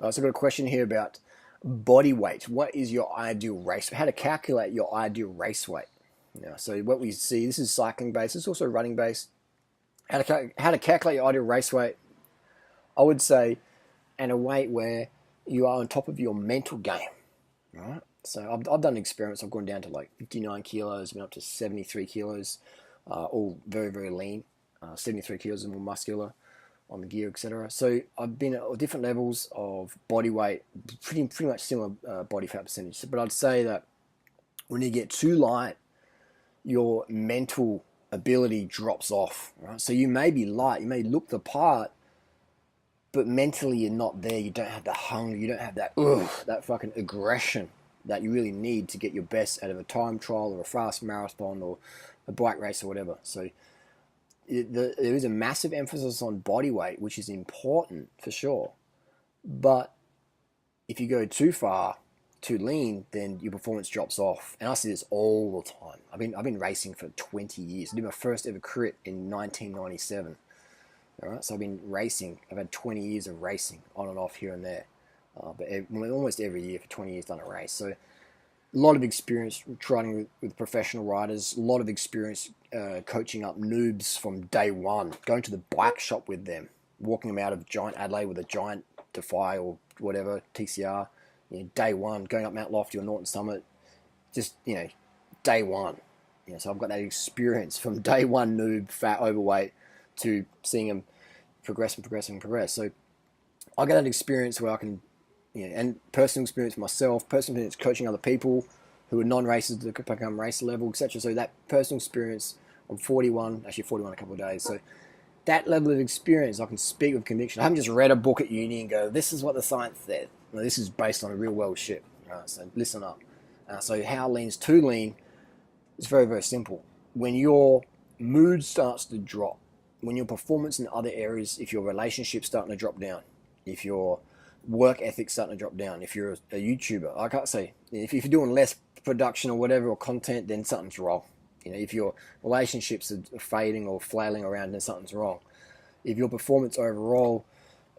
So I've got a question here about body weight. What is your ideal race? How to calculate your ideal race weight? So what we see, this is cycling based. It's also running based. How to calculate your ideal race weight? I would say, at a weight where you are on top of your mental game. Right. So I've done experiments. I've gone down to like 59 kilos, been up to 73 kilos, all very, very lean. 73 kilos and more muscular on the gear, etc. So I've been at different levels of body weight, pretty much similar body fat percentage. But I'd say that when you get too light, your mental ability drops off. Right? So you may be light, you may look the part, but mentally you're not there. You don't have the hunger. You don't have that fucking aggression that you really need to get your best out of a time trial or a fast marathon or a bike race or whatever. So there is a massive emphasis on body weight, which is important for sure. But if you go too far, too lean, then your performance drops off. And I see this all the time. I've been racing for 20 years. I did my first ever crit in 1997. All right, so I've been racing. I've had 20 years of racing on and off here and there, but almost every year for 20 years done a race. So a lot of experience training with professional riders. A lot of experience coaching up noobs from day one. Going to the bike shop with them, walking them out of Giant Adelaide with a Giant Defy or whatever TCR. Day one, going up Mount Lofty or Norton Summit, just day one. So I've got that experience from day one noob, fat, overweight, to seeing them progress. So I get that experience where I can, and personal experience myself, personal experience coaching other people who are non-racers to become racer level, etc. So that personal experience, I'm 41 in a couple of days. So that level of experience, I can speak with conviction. I haven't just read a book at uni and go, this is what the science said. No, this is based on a real world shit. So listen up. So how lean's too lean? It's very, very simple. When your mood starts to drop, when your performance in other areas, if your relationship's starting to drop down, if your work ethic's starting to drop down, if you're a YouTuber, I can't say, if you're doing less production or whatever, or content, then something's wrong. If your relationships are fading or flailing around, then something's wrong. If your performance overall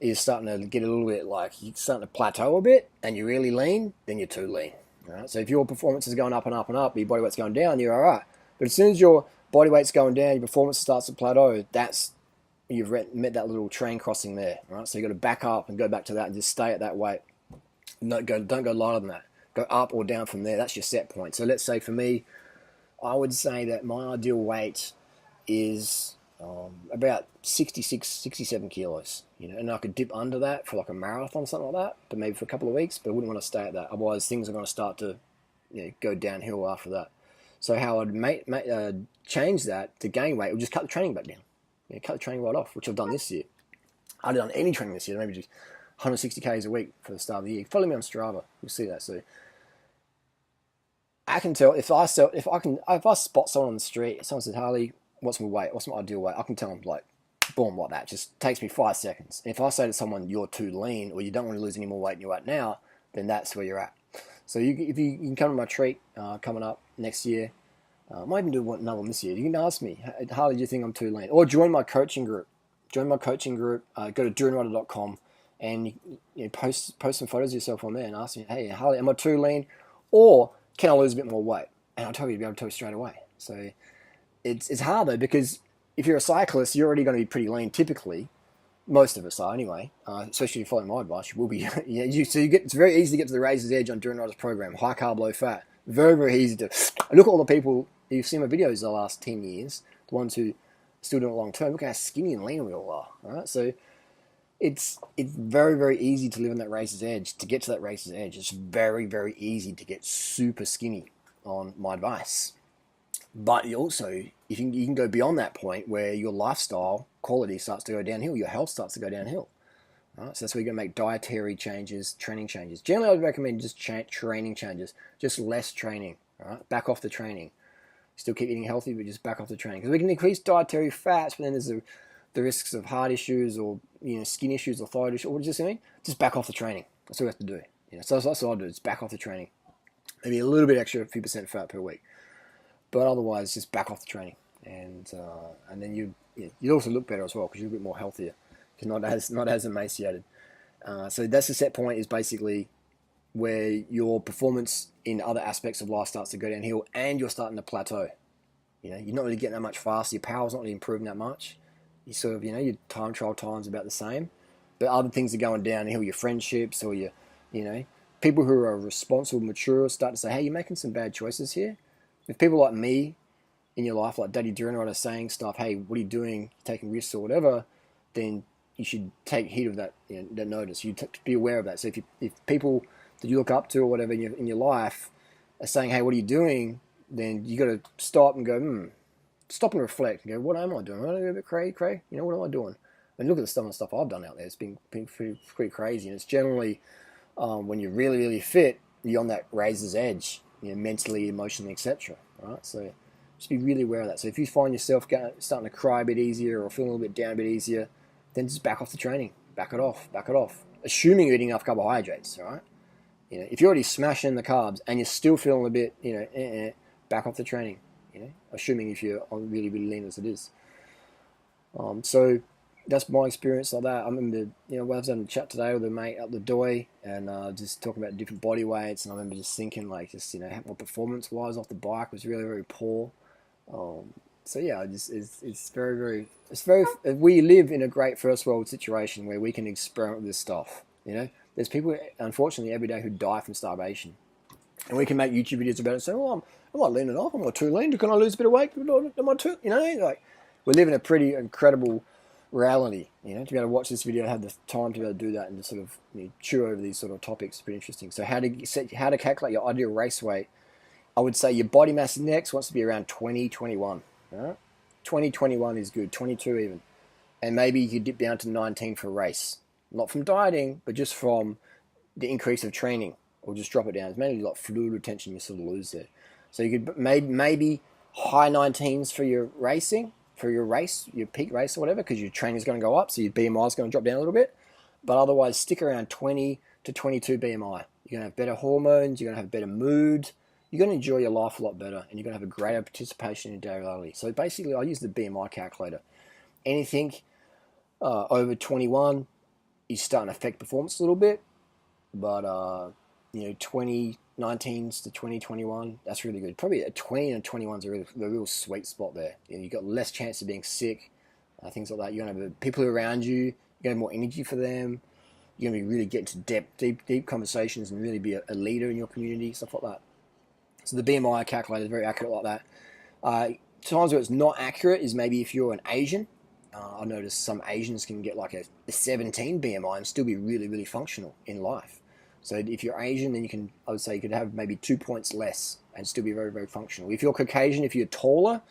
is starting to get a little bit like, you're starting to plateau a bit, and you're really lean, then you're too lean. All right? So if your performance is going up and up and up, your body weight's going down, you're all right. But as soon as your body weight's going down, your performance starts to plateau, you've met that little train crossing there. Right? So you've got to back up and go back to that and just stay at that weight. Don't go lighter than that. Go up or down from there. That's your set point. So let's say for me, I would say that my ideal weight is about 66, 67 kilos. And I could dip under that for like a marathon, something like that, but maybe for a couple of weeks, but I wouldn't want to stay at that. Otherwise, things are going to start to go downhill after that. So how I'd change that to gain weight, would just cut the training back down. Cut the training right off, which I've done this year. I haven't done any training this year, maybe just 160 Ks a week for the start of the year. Follow me on Strava, you'll see that. So I can tell if I spot someone on the street, someone says, Harley, what's my weight? What's my ideal weight? I can tell them like, boom, like that. Just takes me 5 seconds. And if I say to someone, you're too lean, or you don't want to lose any more weight than you're at now, then that's where you're at. So if you can come to my retreat coming up next year, I might even do another one this year. You can ask me, Harley, do you think I'm too lean? Or join my coaching group. Go to Durianrider.com and post some photos of yourself on there and ask me, hey, Harley, am I too lean? Or can I lose a bit more weight? And I'll be able to tell you straight away. So it's hard though, because if you're a cyclist, you're already going to be pretty lean typically. Most of us are anyway, especially if you follow my advice, you will be. It's very easy to get to the razor's edge on Durianriders program. High carb, low fat. Very, very easy to look at all the people you've seen my videos the last 10 years, the ones who still doing it long term. Look how skinny and lean we all are. All right, so it's very, very easy to live on that razor's edge. To get to that razor's edge, it's very, very easy to get super skinny on my advice. But you also, you can go beyond that point where your lifestyle quality starts to go downhill, your health starts to go downhill. Right? So that's where you're going to make dietary changes, training changes. Generally, I would recommend just training changes, just less training. Right? Back off the training. Still keep eating healthy, but just back off the training. Because we can increase dietary fats, but then there's the risks of heart issues or skin issues or thyroid issues. What does this mean? Just back off the training. That's what we have to do. So that's what I do. It's back off the training. Maybe a little bit extra, a few % fat per week. But otherwise, just back off the training, and then you also look better as well because you're a bit more healthier, not as emaciated. So that's the set point, is basically where your performance in other aspects of life starts to go downhill and you're starting to plateau. You're not really getting that much faster. Your power's not really improving that much. You sort of, your time trial time's about the same, but other things are going downhill. Your friendships, or you know, people who are responsible, mature, start to say, "Hey, you're making some bad choices here." If people like me in your life, like Daddy Durianrider, saying stuff, "Hey, what are you doing? Taking risks or whatever," then you should take heed of that. That notice. You be aware of that. So if people that you look up to or whatever in your life are saying, "Hey, what are you doing?" then you got to stop and go, stop and reflect and go, what am I doing? Am I a bit cray? What am I doing? And look at some of the stuff I've done out there. It's been pretty crazy. And it's generally, when you're really, really fit, you're on that razor's edge, mentally, emotionally, etc. Right? So just be really aware of that. So if you find yourself starting to cry a bit easier or feeling a little bit down a bit easier, then just back off the training. Back it off. Assuming you're eating enough carbohydrates, all right? If you're already smashing the carbs and you're still feeling a bit, back off the training, assuming if you're really, really lean as it is. So that's my experience like that. I remember, I was having a chat today with a mate up the doy and just talking about different body weights, and I remember just thinking, like, my performance-wise off the bike was really, very poor. So yeah, it's very, we live in a great first world situation where we can experiment with this stuff. There's people, unfortunately, every day who die from starvation. And we can make YouTube videos about it and say, well, I'm not lean enough. I'm not too lean. Can I lose a bit of weight? Am I too, we live in a pretty incredible reality, to be able to watch this video, have the time to be able to do that and just sort of chew over these sort of topics is pretty interesting. So how to calculate your ideal race weight, I would say your body mass index wants to be around 20, 21. Right? 20, 21 is good, 22 even. And maybe you could dip down to 19 for a race. Not from dieting, but just from the increase of training. Or just drop it down. It's mainly like fluid retention you sort of lose there. So you could maybe high 19s for your racing, for your race, your peak race or whatever, because your training is going to go up, so your BMI is going to drop down a little bit. But otherwise, stick around 20 to 22 BMI. You're going to have better hormones, you're going to have better mood, you're going to enjoy your life a lot better, and you're going to have a greater participation in daily reality. So basically, I use the BMI calculator. Anything over 21 is starting to affect performance a little bit, but 2019s to 2021, that's really good. Probably a 20 and 21s are the real sweet spot there. You've got less chance of being sick, things like that. You're going to have people around you, you're going to have more energy for them. You're going to be really getting to deep conversations and really be a leader in your community, stuff like that. So the BMI calculator is very accurate like that. Times where it's not accurate is maybe if you're an Asian. I noticed some Asians can get like a 17 BMI and still be really, really functional in life. So if you're Asian, then I would say you could have maybe 2 points less and still be very, very functional. If you're Caucasian, if you're taller,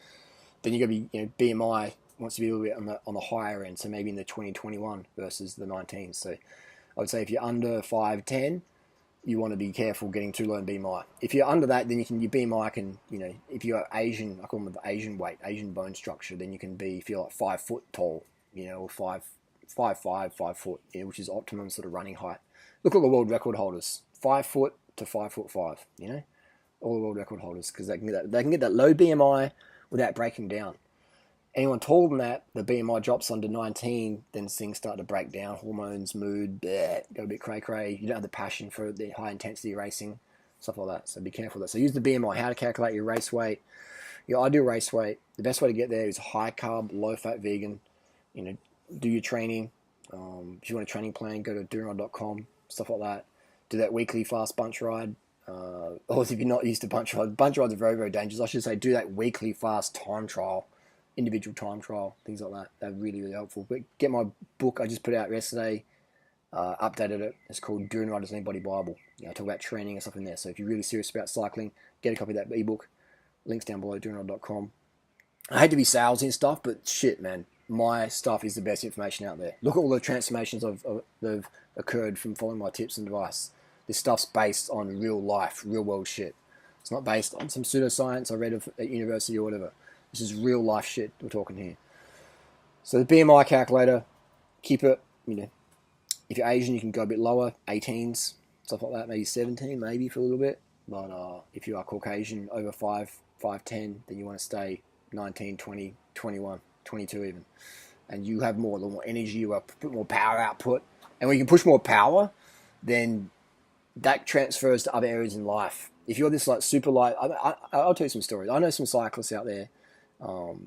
then you're going to be, BMI wants to be a little bit on the higher end, so maybe in the 20-21 versus the 19. So I would say if you're under 5'10", you want to be careful getting too low in BMI. If you're under that, then your BMI can, if you're Asian, I call them the Asian weight, Asian bone structure, then you can be, if you're like 5 foot tall, or 5 foot, which is optimum sort of running height. Look at the world record holders, 5 foot to 5'5", all the world record holders, because they can get that low BMI without breaking down. Anyone taller than that, the BMI drops under 19, then things start to break down, hormones, mood, go a bit cray-cray. You don't have the passion for the high-intensity racing, stuff like that. So be careful of that. So use the BMI, how to calculate your race weight, your ideal race weight. The best way to get there is high-carb, low-fat vegan. Do your training. If you want a training plan, go to Durianriders.com, stuff like that. Do that weekly fast bunch ride. Or if you're not used to bunch rides are very, very dangerous. I should say do that weekly fast time trial, individual time trial, things like that. They're really, really helpful. But get my book I just put out yesterday, updated it. It's called Durianriders Anybody Bible. I talk about training and stuff in there. So if you're really serious about cycling, get a copy of that ebook. Links down below, Durianriders.com. I hate to be salesy and stuff, but shit, man. My stuff is the best information out there. Look at all the transformations that have occurred from following my tips and advice. This stuff's based on real life, real world shit. It's not based on some pseudoscience I read at university or whatever. This is real life shit we're talking here. So the BMI calculator, keep it, if you're Asian, you can go a bit lower, 18s, stuff like that, maybe 17, maybe for a little bit. But if you are Caucasian, over 5'10", then you want to stay 19, 20, 21, 22 even. And you have more energy, you have more power output, And when you can push more power, then that transfers to other areas in life. If you're this like super light, I'll tell you some stories. I know some cyclists out there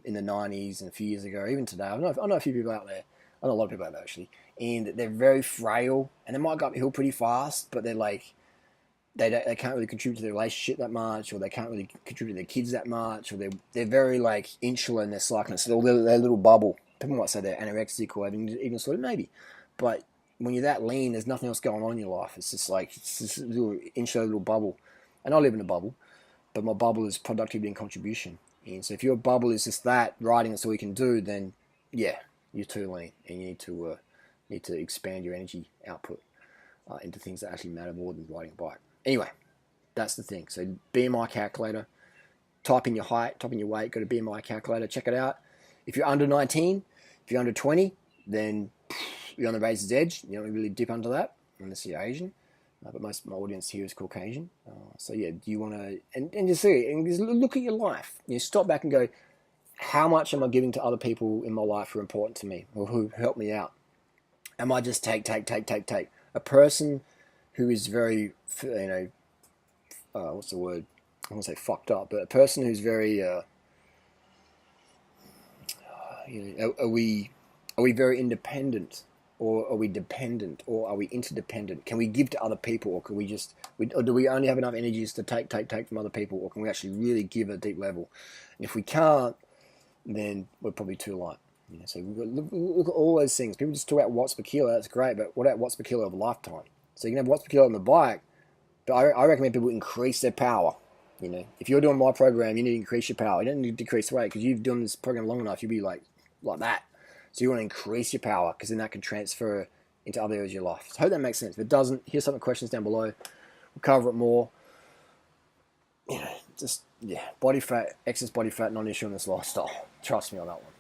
in the 90s and a few years ago, even today. I know a few people out there. I know a lot of people out there actually. And they're very frail and they might go up the hill pretty fast, but they're like, they can't really contribute to their relationship that much, or they can't really contribute to their kids that much, or they're very like insular in their cycling. So their little bubble. People might say they're anorexic or even sort of maybe. But when you're that lean, there's nothing else going on in your life. It's just like it's this little insular little bubble. And I live in a bubble, but my bubble is productivity and contribution. And so if your bubble is just that, riding that's all you can do, then yeah, you're too lean, and you need to expand your energy output into things that actually matter more than riding a bike. Anyway, that's the thing. So BMI calculator, type in your height, type in your weight, go to BMI calculator, check it out. If you're under 19, if you're under 20, then you're on the razor's edge. You don't really dip under that unless you're Asian. But most of my audience here is Caucasian. So yeah, do you want to, and just see, and just look at your life. You stop back and go, how much am I giving to other people in my life who are important to me or who help me out? Am I just take? A person who is very, what's the word? I won't say fucked up, but a person who's very, are we very independent, or are we dependent, or are we interdependent? Can we give to other people, or can we just, or do we only have enough energies to take from other people, or can we actually really give at a deep level? And if we can't, then we're probably too light. So we've got look at all those things. People just talk about watts per kilo. That's great, but what about watts per kilo of a lifetime? So you can have watts per kilo on the bike, but I recommend people increase their power. If you're doing my program, you need to increase your power. You don't need to decrease weight, because you've done this program long enough. You'll be like that. So you want to increase your power, because then that can transfer into other areas of your life. So I hope that makes sense. If it doesn't, here's some questions down below. We'll cover it more. Body fat, excess body fat, not an issue in this lifestyle. Trust me on that one.